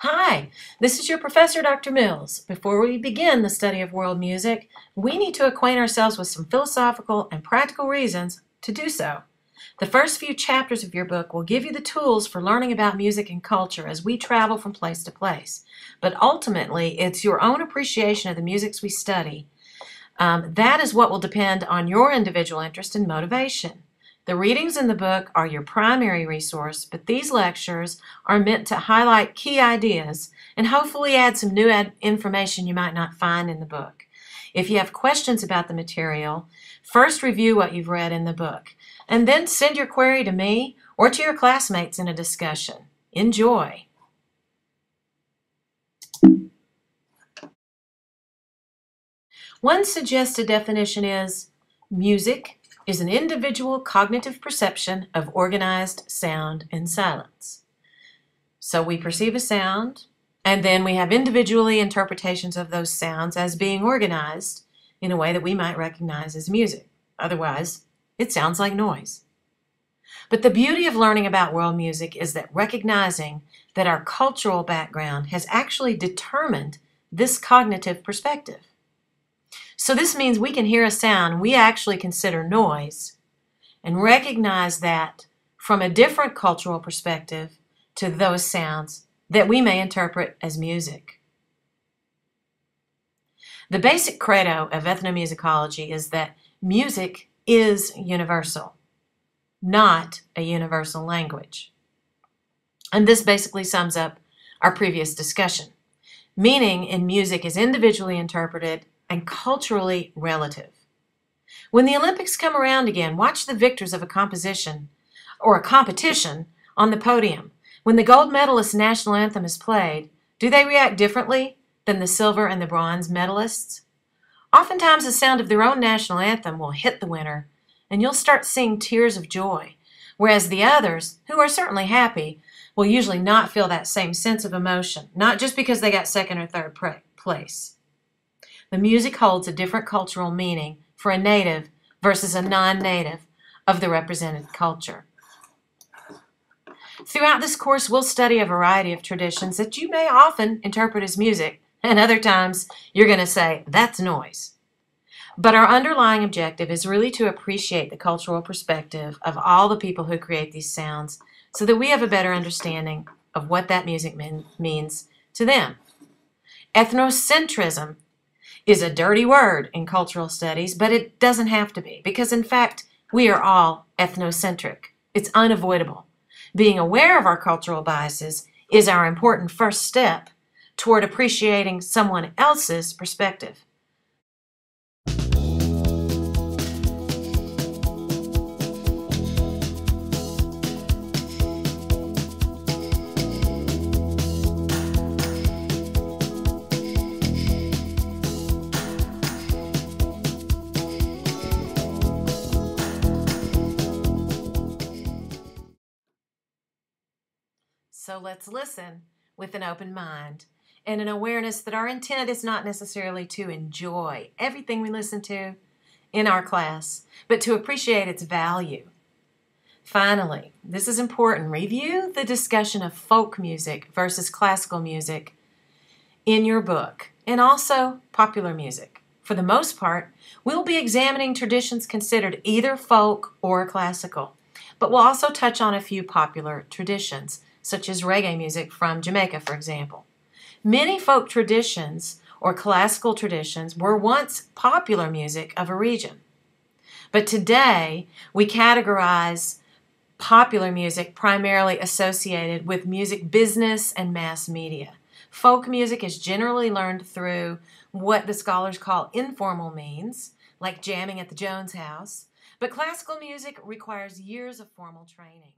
Hi, this is your professor, Dr. Mills. Before we begin the study of world music, we need to acquaint ourselves with some philosophical and practical reasons to do so. The first few chapters of your book will give you the tools for learning about music and culture as we travel from place to place. But ultimately, it's your own appreciation of the musics we study. That is what will depend on your individual interest and motivation. The readings in the book are your primary resource, but these lectures are meant to highlight key ideas and hopefully add some new information you might not find in the book. If you have questions about the material, first review what you've read in the book, and then send your query to me or to your classmates in a discussion. Enjoy! One suggested definition is, music is an individual cognitive perception of organized sound and silence. So we perceive a sound, and then we have individually interpretations of those sounds as being organized in a way that we might recognize as music. Otherwise, it sounds like noise. But the beauty of learning about world music is that recognizing that our cultural background has actually determined this cognitive perspective. So this means we can hear a sound we actually consider noise and recognize that from a different cultural perspective to those sounds that we may interpret as music. The basic credo of ethnomusicology is that music is universal, not a universal language. And this basically sums up our previous discussion. Meaning in music is individually interpreted and culturally relative. When the Olympics come around again, watch the victors of a composition or a competition on the podium. When the gold medalist national anthem is played, do they react differently than the silver and the bronze medalists? Oftentimes the sound of their own national anthem will hit the winner, and you'll start seeing tears of joy, whereas the others, who are certainly happy, will usually not feel that same sense of emotion, not just because they got second or third place. The music holds a different cultural meaning for a native versus a non-native of the represented culture. Throughout this course, we'll study a variety of traditions that you may often interpret as music, and other times you're going to say, that's noise. But our underlying objective is really to appreciate the cultural perspective of all the people who create these sounds so that we have a better understanding of what that music means to them. Ethnocentrism is a dirty word in cultural studies, but it doesn't have to be, because in fact, we are all ethnocentric. It's unavoidable. Being aware of our cultural biases is our important first step toward appreciating someone else's perspective. So let's listen with an open mind and an awareness that our intent is not necessarily to enjoy everything we listen to in our class, but to appreciate its value. Finally, this is important, review the discussion of folk music versus classical music in your book, and also popular music. For the most part, we'll be examining traditions considered either folk or classical, but we'll also touch on a few popular traditions, such as reggae music from Jamaica, for example. Many folk traditions or classical traditions were once popular music of a region. But today, we categorize popular music primarily associated with music business and mass media. Folk music is generally learned through what the scholars call informal means, like jamming at the Jones House, but classical music requires years of formal training.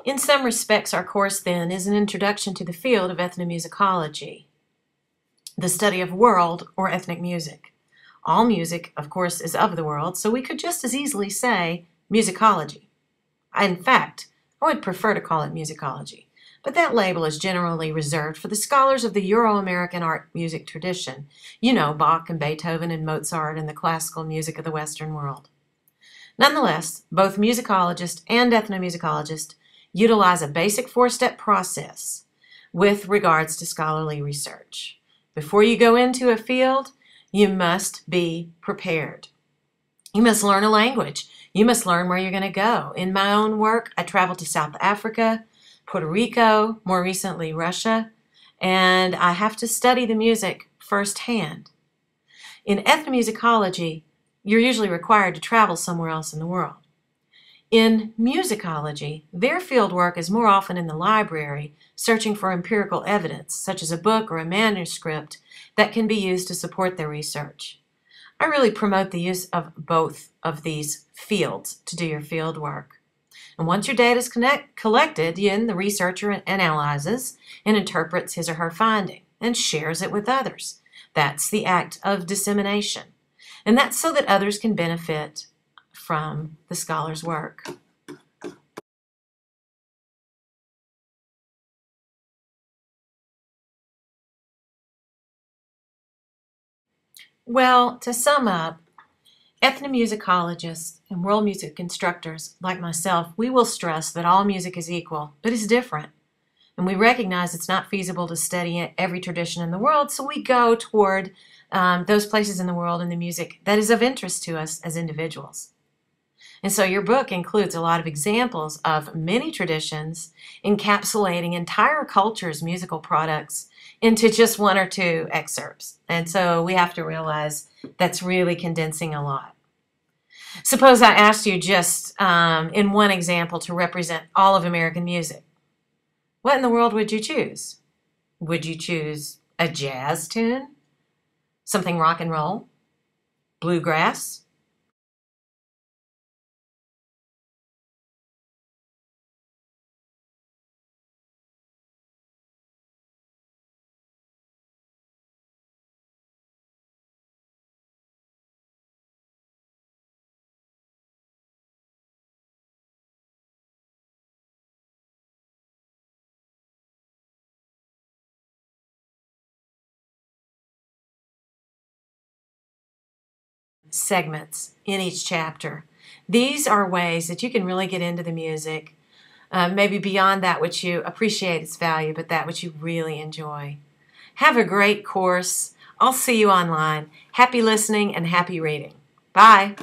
In some respects, our course then is an introduction to the field of ethnomusicology, the study of world or ethnic music. All music, of course, is of the world, so we could just as easily say musicology. In fact, I would prefer to call it musicology, but that label is generally reserved for the scholars of the Euro-American art music tradition. You know, Bach and Beethoven and Mozart and the classical music of the Western world. Nonetheless, both musicologists and ethnomusicologists utilize a basic four-step process with regards to scholarly research. Before you go into a field, you must be prepared. You must learn a language. You must learn where you're going to go. In my own work, I traveled to South Africa, Puerto Rico, more recently Russia, and I have to study the music firsthand. In ethnomusicology, you're usually required to travel somewhere else in the world. In musicology, their field work is more often in the library, searching for empirical evidence, such as a book or a manuscript, that can be used to support their research. I really promote the use of both of these fields to do your field work. And once your data is collected, then the researcher analyzes and interprets his or her finding and shares it with others. That's the act of dissemination. And that's so that others can benefit from the scholar's work. Well, to sum up, ethnomusicologists and world music instructors like myself, we will stress that all music is equal, but it's different. And we recognize it's not feasible to study every tradition in the world, so we go toward those places in the world and the music that is of interest to us as individuals. And so your book includes a lot of examples of many traditions encapsulating entire cultures' musical products into just one or two excerpts. And so we have to realize that's really condensing a lot. Suppose I asked you just in one example to represent all of American music. What in the world would you choose? Would you choose a jazz tune? Something rock and roll? Bluegrass? Segments in each chapter. These are ways that you can really get into the music, maybe beyond that which you appreciate its value, but that which you really enjoy. Have a great course. I'll see you online. Happy listening and happy reading. Bye.